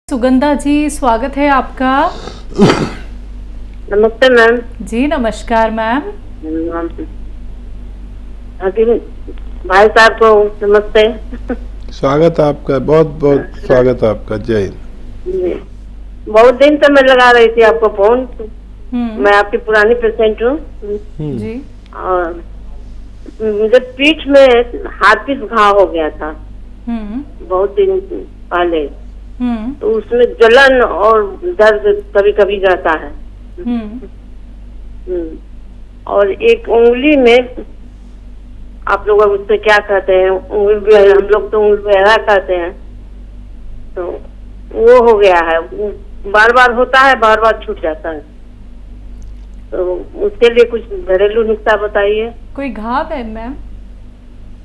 सुगंधा जी, स्वागत है आपका। नमस्ते मैम। जी नमस्कार मैम। भाई साहब को नमस्ते। स्वागत आपका, बहुत बहुत स्वागत आपका। जय हिंद। बहुत दिन से मैं लगा रही थी आपको फोन। मैं आपकी पुरानी पेशेंट हूँ जी। और मुझे पीठ में हार्पिस घाव हो गया था बहुत दिन पहले। तो उसमें जलन और दर्द कभी कभी रहता है। और एक उंगली में, आप लोग उससे क्या कहते हैं, उंगली, हम लोग तो उंगली कहते हैं, तो वो हो गया है। बार बार होता है, बार बार छूट जाता है। तो उसके लिए कुछ घरेलू नुस्खा बताइए। कोई घाव है मैम?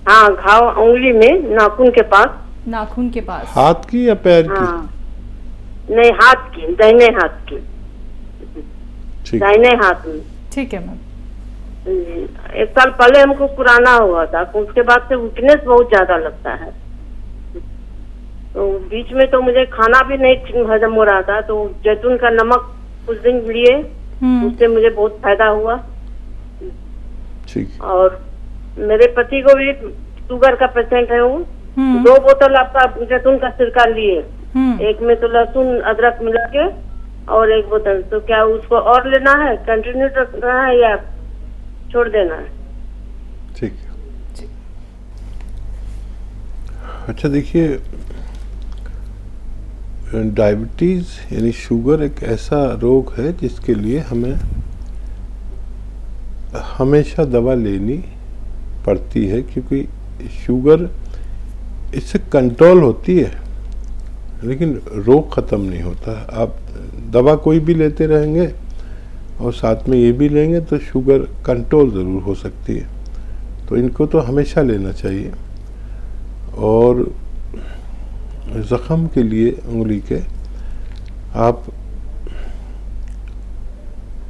हाँ, घाव उंगली में, नाखून के पास। नाखून के पास? हाथ की या पैर की? हाँ, नहीं, हाथ की, दाहिने हाथ की, दाहिने हाथ में। ठीक है मैम। 1 साल पहले हमको पुराना हुआ था, उसके बाद से वीकनेस बहुत ज्यादा लगता है। तो बीच में तो मुझे खाना भी नहीं हजम हो रहा था, तो जैतून का नमक कुछ दिन लिए, उससे मुझे बहुत फायदा हुआ। ठीक। और मेरे पति को भी शुगर का पेशेंट है, वो 2 बोतल आपका जैतून का सिरका लिए, एक में तो लहसुन अदरक मिला के और 1 बोतल। तो क्या उसको और लेना है, कंटिन्यू रखना है या छोड़ देना है? ठीक। अच्छा, देखिए, डायबिटीज यानी शुगर एक ऐसा रोग है जिसके लिए हमें हमेशा दवा लेनी पड़ती है, क्योंकि शुगर इससे कंट्रोल होती है लेकिन रोग ख़त्म नहीं होता। आप दवा कोई भी लेते रहेंगे और साथ में ये भी लेंगे तो शुगर कंट्रोल ज़रूर हो सकती है। तो इनको तो हमेशा लेना चाहिए। और ज़ख़म के लिए उंगली के आप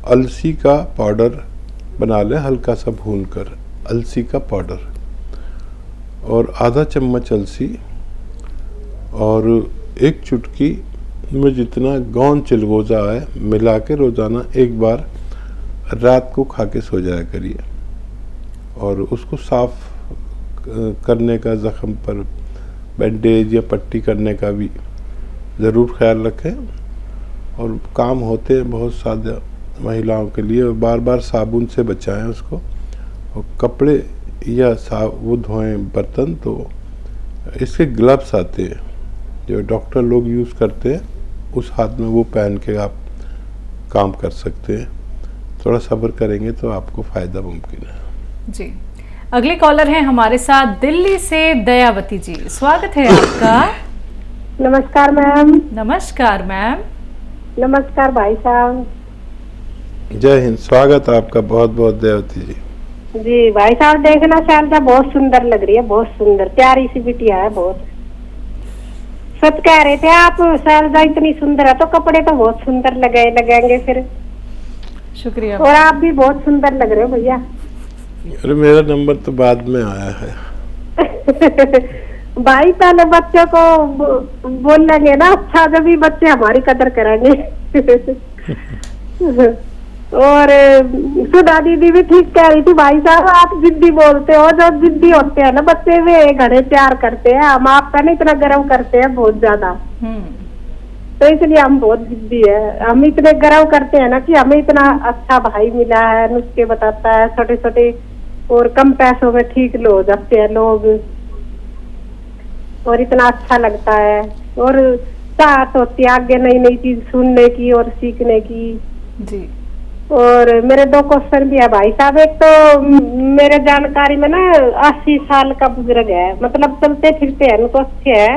अलसी का पाउडर बना लें, हल्का सा भूनकर अलसी का पाउडर, और आधा चम्मच अलसी और 1 चुटकी में जितना गोंद चिलगोज़ा है मिला के रोज़ाना 1 बार रात को खा के सो जाया करिए। और उसको साफ करने का, ज़ख़म पर बैंडेज या पट्टी करने का भी ज़रूर ख्याल रखें। और काम होते हैं बहुत सारे महिलाओं के लिए, और बार बार साबुन से बचाएं उसको, और कपड़े या वो धोएं बर्तन। तो इसके ग्लव्स आते हैं जो डॉक्टर लोग यूज़ करते हैं, उस हाथ में वो पहन के आप काम कर सकते हैं। थोड़ा सब्र करेंगे तो आपको फ़ायदा मुमकिन है। जी। अगले कॉलर हैं हमारे साथ दिल्ली से दयावती जी, स्वागत है आपका। नमस्कार मैम। नमस्कार मैम। नमस्कार भाई साहब। जय हिंद, स्वागत आपका बहुत बहुत दयावती जी। जी भाई साहब, देखना शैलजा बहुत सुंदर लग रही है, बहुत सुंदर, प्यारी सी बिटिया है बहुत। सच कह रहे थे आप, शैलजा इतनी सुंदर है तो कपड़े तो बहुत सुंदर लगेंगे फिर। शुक्रिया। और आप भी बहुत सुंदर लग रहे हो भैया। अरे मेरा नंबर तो बाद में आया है। भाई पहले बच्चों को बोलेंगे ना अच्छा, जब भी बच्चे हमारी कदर करेंगे। और सुधा दीदी भी ठीक कह रही थी, भाई साहब आप जिद्दी बोलते हो, जो जिद्दी होते हैं ना बच्चे वे घरे प्यार करते हैं, हम आपका नहीं इतना गर्व करते हैं बहुत ज्यादा। तो इसलिए हम बहुत जिद्दी है, हम इतने गर्व करते हैं ना कि हमें इतना अच्छा भाई मिला है, नुस्खे बताता है छोटे छोटे, और कम पैसों में ठीक हो जाते हैं लोग, और इतना अच्छा लगता है। और चाहत होती है आगे नई नई चीज सुनने की और सीखने की। जी। और मेरे 2 क्वेश्चन भी है भाई साहब। एक तो मेरे जानकारी में ना 80 साल का बुजुर्ग है, मतलब चलते फिरते हैं, उनको अच्छे है,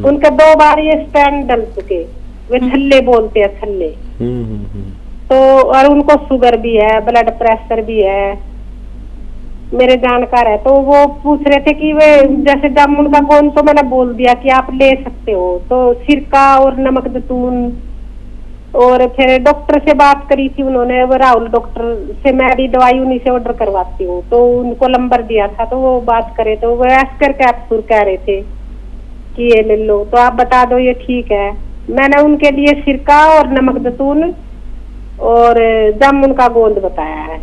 उनके 2 बार ये स्टैंड डल चुके, वे छल्ले बोलते हैं, छल्ले। तो और उनको शुगर भी है, ब्लड प्रेशर भी है, मेरे जानकार है। तो वो पूछ रहे थे कि वे जैसे जामुन का गोंद तो मैंने बोल दिया कि आप ले सकते हो, तो सिरका और नमक जैतून। और फिर डॉक्टर से बात करी थी उन्होंने, वो राहुल डॉक्टर से, मैं भी दवाई उन्हीं से ऑर्डर करवाती हूँ, तो उनको नंबर दिया था, तो वो बात करे तो वो एस्कर कैप्सूल कह रहे थे कि ये ले लो। तो आप बता दो ये ठीक है? मैंने उनके लिए सिरका और नमक जैतून और जामुन का गोंद बताया है।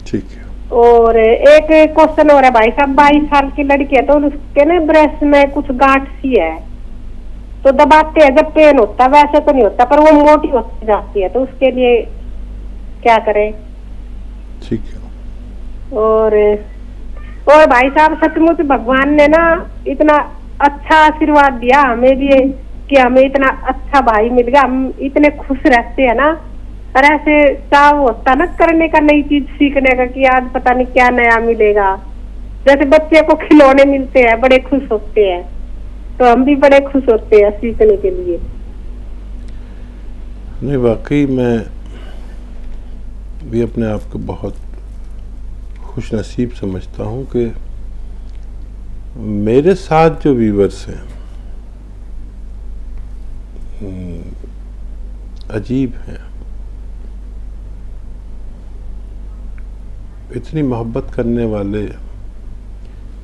ठीक है। और एक क्वेश्चन और है भाई साहब, 22 साल की लड़की है तो उसके ना ब्रेस्ट में कुछ गांठ सी है, तो दबाते हैं जब पेन होता है, वैसे तो नहीं होता पर वो मोटी होती जाती है, तो उसके लिए क्या करें? ठीक है। और भाई साहब सचमुच भगवान ने ना इतना अच्छा आशीर्वाद दिया हमें भी कि हमें इतना अच्छा भाई मिल गया, हम इतने खुश रहते हैं ना। और ऐसे चाह होता ना करने का, नई चीज सीखने का कि आज पता नहीं क्या नया मिलेगा। जैसे बच्चे को खिलौने मिलते हैं, बड़े खुश होते हैं, तो हम भी बड़े खुश होते हैं सीखने के लिए। नहीं, वाकई मैं भी अपने आप को बहुत खुश नसीब समझता हूँ कि मेरे साथ जो व्यूअर्स हैं अजीब हैं, इतनी मोहब्बत करने वाले,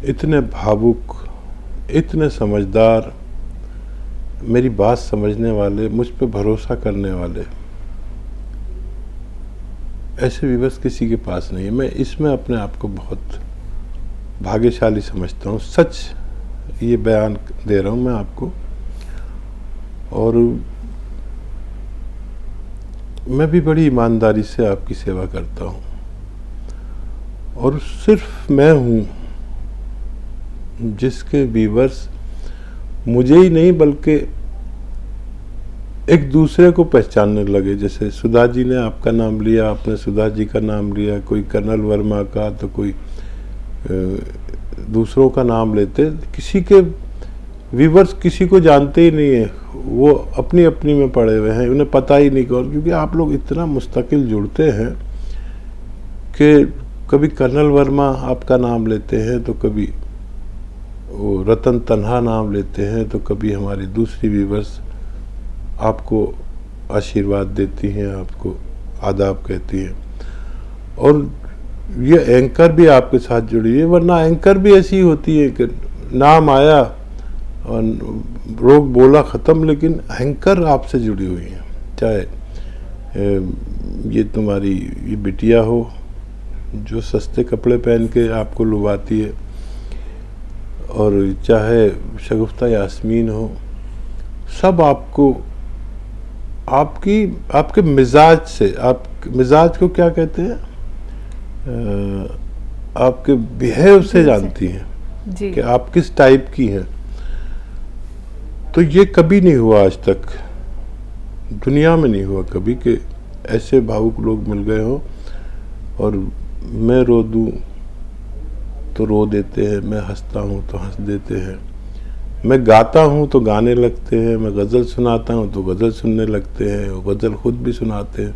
इतने भावुक, इतने समझदार, मेरी बात समझने वाले, मुझ पे भरोसा करने वाले, ऐसे व्यूअर्स किसी के पास नहीं है। मैं इसमें अपने आप को बहुत भाग्यशाली समझता हूँ। सच ये बयान दे रहा हूँ मैं आपको। और मैं भी बड़ी ईमानदारी से आपकी सेवा करता हूँ। और सिर्फ मैं हूँ जिसके व्यूअर्स मुझे ही नहीं बल्कि एक दूसरे को पहचानने लगे। जैसे सुधा जी ने आपका नाम लिया, आपने सुधा जी का नाम लिया, कोई कर्नल वर्मा का, तो कोई दूसरों का नाम लेते। किसी के व्यूअर्स किसी को जानते ही नहीं है, वो अपनी अपनी में पड़े हुए हैं, उन्हें पता ही नहीं कौन। क्योंकि आप लोग इतना मुस्तकिल जुड़ते हैं कि कभी कर्नल वर्मा आपका नाम लेते हैं, तो कभी वो रतन तन्हा नाम लेते हैं, तो कभी हमारी दूसरी व्यूअर्स आपको आशीर्वाद देती हैं, आपको आदाब कहती हैं। और ये एंकर भी आपके साथ जुड़ी है, वरना एंकर भी ऐसी होती है कि नाम आया और रोग बोला ख़त्म, लेकिन एंकर आपसे जुड़ी हुई हैं। चाहे ये तुम्हारी ये बिटिया हो जो सस्ते कपड़े पहन के आपको लुभाती है, और चाहे शगुफ्ता यास्मीन हो, सब आपको आपके मिजाज से, आप मिजाज को क्या कहते हैं, आपके बिहेव से जानती हैं कि आप किस टाइप की हैं। तो ये कभी नहीं हुआ आज तक, दुनिया में नहीं हुआ कभी कि ऐसे भावुक लोग मिल गए हो। और मैं रो दूं तो रो देते हैं, मैं हंसता हूँ तो हंस देते हैं, मैं गाता हूँ तो गाने लगते हैं, मैं गज़ल सुनाता हूँ तो गज़ल सुनने लगते हैं, और गज़ल खुद भी सुनाते हैं।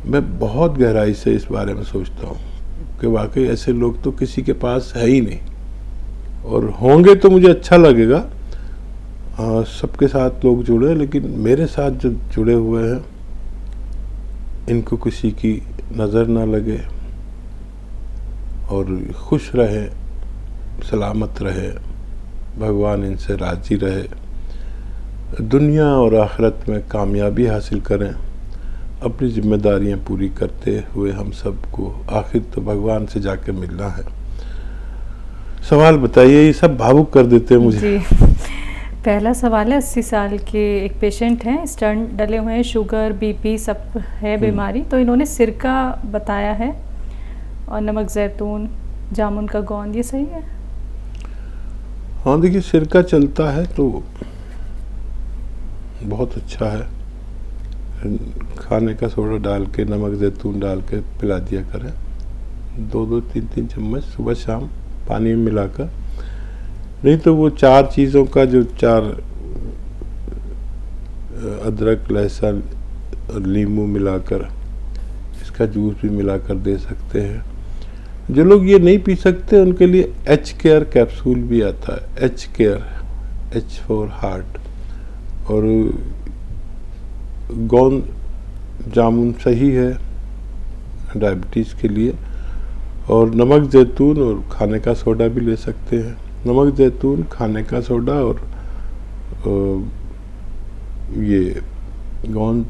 मैं बहुत गहराई से इस बारे में सोचता हूँ कि वाकई ऐसे लोग तो किसी के पास है ही नहीं, और होंगे तो मुझे अच्छा लगेगा। सबके साथ लोग जुड़े, लेकिन मेरे साथ जो जुड़े हुए हैं इनको किसी की नज़र ना लगे, और खुश रहे, सलामत रहे, भगवान इनसे राज़ी रहे, दुनिया और आखिरत में कामयाबी हासिल करें। अपनी जिम्मेदारियां पूरी करते हुए हम सबको आखिर तो भगवान से जाके मिलना है। सवाल बताइए, ये सब भावुक कर देते हैं मुझे। जी, पहला सवाल है, 80 साल के एक पेशेंट हैं, स्टंट डले हुए हैं, शुगर बीपी सब है बीमारी, तो इन्होंने सिरका बताया है और नमक जैतून जामुन का गोंद, ये सही है? हाँ, देखिए सिरका चलता है तो बहुत अच्छा है। खाने का सोडा डाल के, नमक जैतून डाल के पिला दिया करें, 2-2, 3-3 चम्मच सुबह शाम पानी में मिलाकर। नहीं तो वो 4 चीज़ों का जो 4 अदरक, लहसुन और नींबू मिलाकर इसका जूस भी मिलाकर दे सकते हैं। जो लोग ये नहीं पी सकते उनके लिए एच केयर कैप्सूल भी आता है, H care, H for heart. और गोंद जामुन सही है डायबिटीज़ के लिए। और नमक जैतून और खाने का सोडा भी ले सकते हैं। नमक जैतून, खाने का सोडा और ये गोंद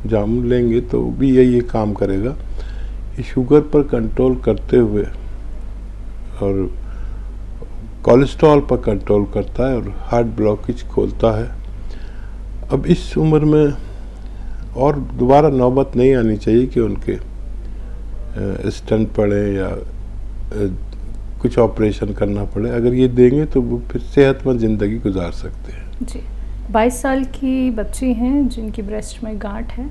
जामुन लेंगे तो भी ये काम करेगा। ये शुगर पर कंट्रोल करते हुए और कोलेस्ट्रॉल पर कंट्रोल करता है और हार्ट ब्लॉकेज खोलता है। अब इस उम्र में और दोबारा नौबत नहीं आनी चाहिए कि उनके स्टंट पड़े या कुछ ऑपरेशन करना पड़े। अगर ये देंगे तो वो फिर सेहतमंद ज़िंदगी गुजार सकते हैं। जी, 22 साल की बच्ची हैं जिनकी ब्रेस्ट में गांठ है।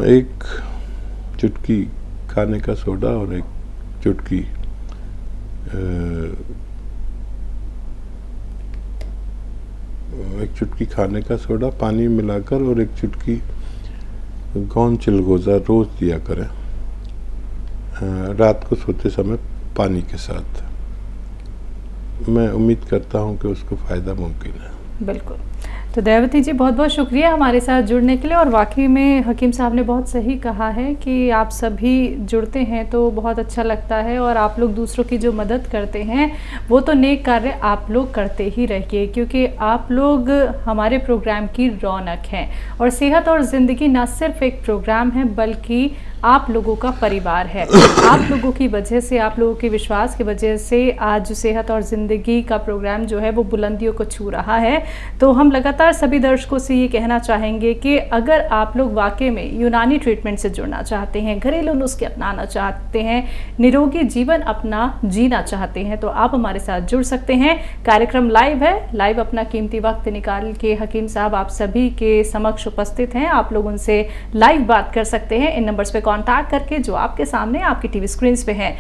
एक चुटकी खाने का सोडा और एक चुटकी खाने का सोडा पानी मिलाकर और एक चुटकी गोंद चिलगोज़ा रोज़ दिया करें, रात को सोते समय पानी के साथ। मैं उम्मीद करता हूं कि उसको फ़ायदा मुमकिन है। बिल्कुल। तो दयावती जी, बहुत बहुत शुक्रिया हमारे साथ जुड़ने के लिए। और वाकई में हकीम साहब ने बहुत सही कहा है कि आप सभी जुड़ते हैं तो बहुत अच्छा लगता है, और आप लोग दूसरों की जो मदद करते हैं वो तो नेक कार्य आप लोग करते ही रहिए, क्योंकि आप लोग हमारे प्रोग्राम की रौनक हैं। और सेहत और ज़िंदगी ना सिर्फ एक प्रोग्राम है बल्कि आप लोगों का परिवार है। आप लोगों की वजह से, आप लोगों के विश्वास की वजह से आज सेहत और ज़िंदगी का प्रोग्राम जो है वो बुलंदियों को छू रहा है। तो हम लगातार सभी दर्शकों से ये कहना चाहेंगे कि अगर आप लोग वाकई में यूनानी ट्रीटमेंट से जुड़ना चाहते हैं, घरेलू नुस्खे अपनाना चाहते हैं, निरोगी जीवन अपना जीना चाहते हैं, तो आप हमारे साथ जुड़ सकते हैं। कार्यक्रम लाइव है, लाइव अपना कीमती वक्त निकाल के हकीम साहब आप सभी के समक्ष उपस्थित हैं। आप लोग उनसे लाइव बात कर सकते हैं इन नंबर्स पे कांटेक्ट करके जो आपके सामने आपकी टीवी स्क्रीन पे हैं।